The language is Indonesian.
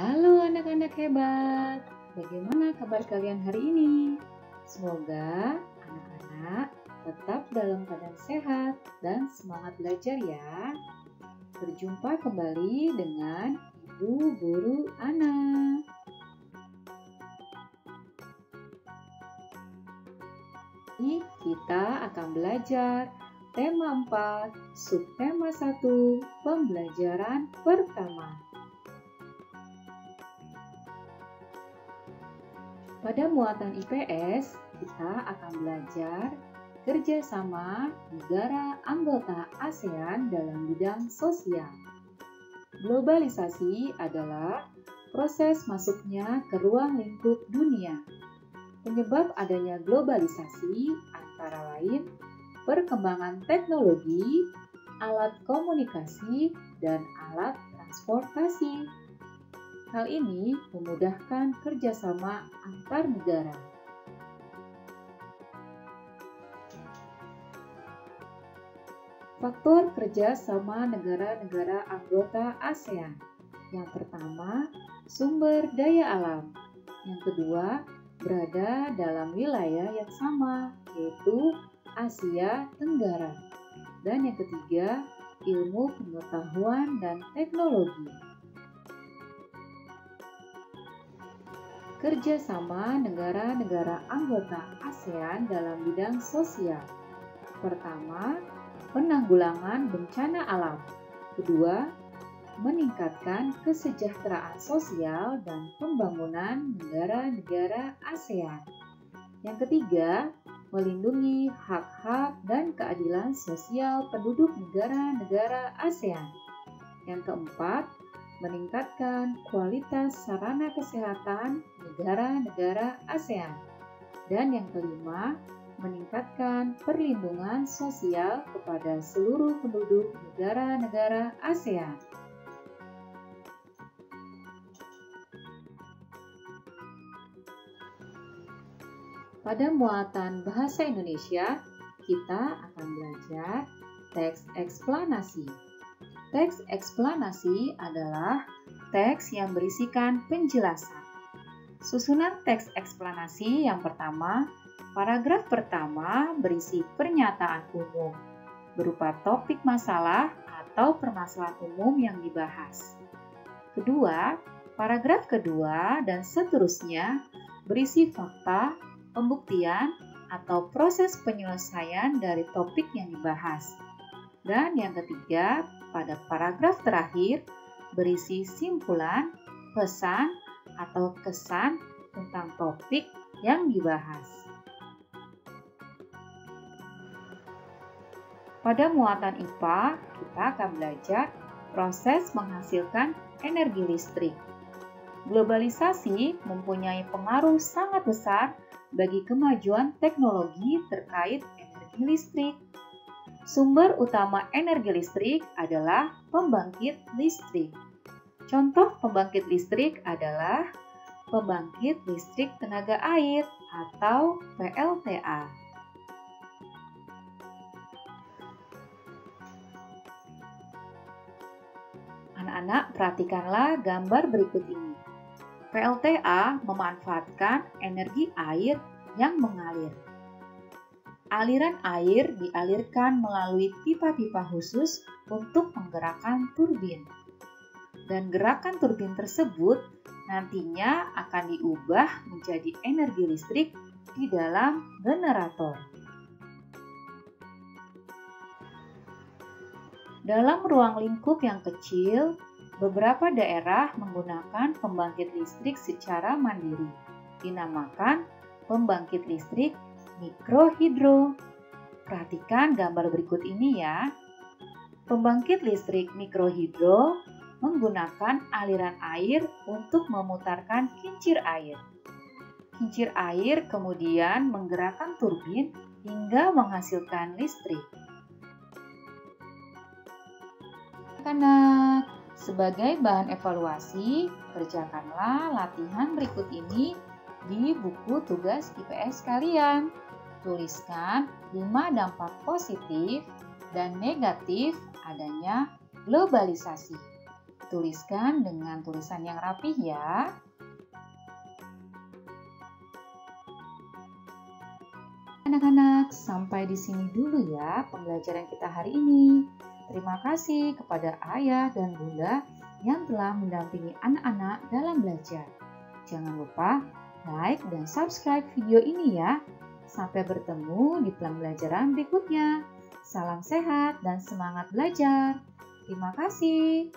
Halo anak-anak hebat, bagaimana kabar kalian hari ini? Semoga anak-anak tetap dalam keadaan sehat dan semangat belajar ya. Berjumpa kembali dengan Ibu Guru Ana. Ini kita akan belajar tema 4, subtema 1, pembelajaran pertama. Pada muatan IPS, kita akan belajar kerjasama negara anggota ASEAN dalam bidang sosial. Globalisasi adalah proses masuknya ke ruang lingkup dunia. Penyebab adanya globalisasi antara lain perkembangan teknologi, alat komunikasi, dan alat transportasi. Hal ini memudahkan kerjasama antar negara. Faktor kerjasama negara-negara anggota ASEAN. Yang pertama, sumber daya alam. Yang kedua, berada dalam wilayah yang sama, yaitu Asia Tenggara. Dan yang ketiga, ilmu pengetahuan dan teknologi. Kerjasama negara-negara anggota ASEAN dalam bidang sosial. Pertama, penanggulangan bencana alam. Kedua, meningkatkan kesejahteraan sosial dan pembangunan negara-negara ASEAN. Yang ketiga, melindungi hak-hak dan keadilan sosial penduduk negara-negara ASEAN. Yang keempat, meningkatkan kualitas sarana kesehatan negara-negara ASEAN. Dan yang kelima, meningkatkan perlindungan sosial kepada seluruh penduduk negara-negara ASEAN. Pada muatan bahasa Indonesia, kita akan belajar teks eksplanasi. Teks eksplanasi adalah teks yang berisikan penjelasan. Susunan teks eksplanasi yang pertama, paragraf pertama berisi pernyataan umum, berupa topik masalah atau permasalahan umum yang dibahas. Kedua, paragraf kedua dan seterusnya berisi fakta, pembuktian, atau proses penyelesaian dari topik yang dibahas. Dan yang ketiga, pada paragraf terakhir berisi simpulan, pesan, atau kesan tentang topik yang dibahas. Pada muatan IPA, kita akan belajar proses menghasilkan energi listrik. Globalisasi mempunyai pengaruh sangat besar bagi kemajuan teknologi terkait energi listrik. Sumber utama energi listrik adalah pembangkit listrik. Contoh pembangkit listrik adalah pembangkit listrik tenaga air atau PLTA. Anak-anak, perhatikanlah gambar berikut ini. PLTA memanfaatkan energi air yang mengalir. Aliran air dialirkan melalui pipa-pipa khusus untuk menggerakkan turbin. Dan gerakan turbin tersebut nantinya akan diubah menjadi energi listrik di dalam generator. Dalam ruang lingkup yang kecil, beberapa daerah menggunakan pembangkit listrik secara mandiri, dinamakan pembangkit listrik mikrohidro. Perhatikan gambar berikut ini ya. Pembangkit listrik mikrohidro menggunakan aliran air untuk memutarkan kincir air. Kincir air kemudian menggerakkan turbin hingga menghasilkan listrik. Anak-anak, sebagai bahan evaluasi, kerjakanlah latihan berikut ini di buku tugas IPS kalian. Tuliskan 5 dampak positif dan negatif adanya globalisasi. Tuliskan dengan tulisan yang rapih ya. Anak-anak, sampai di sini dulu ya pembelajaran kita hari ini. Terima kasih kepada ayah dan bunda yang telah mendampingi anak-anak dalam belajar. Jangan lupa like dan subscribe video ini ya. Sampai bertemu di pembelajaran berikutnya. Salam sehat dan semangat belajar. Terima kasih.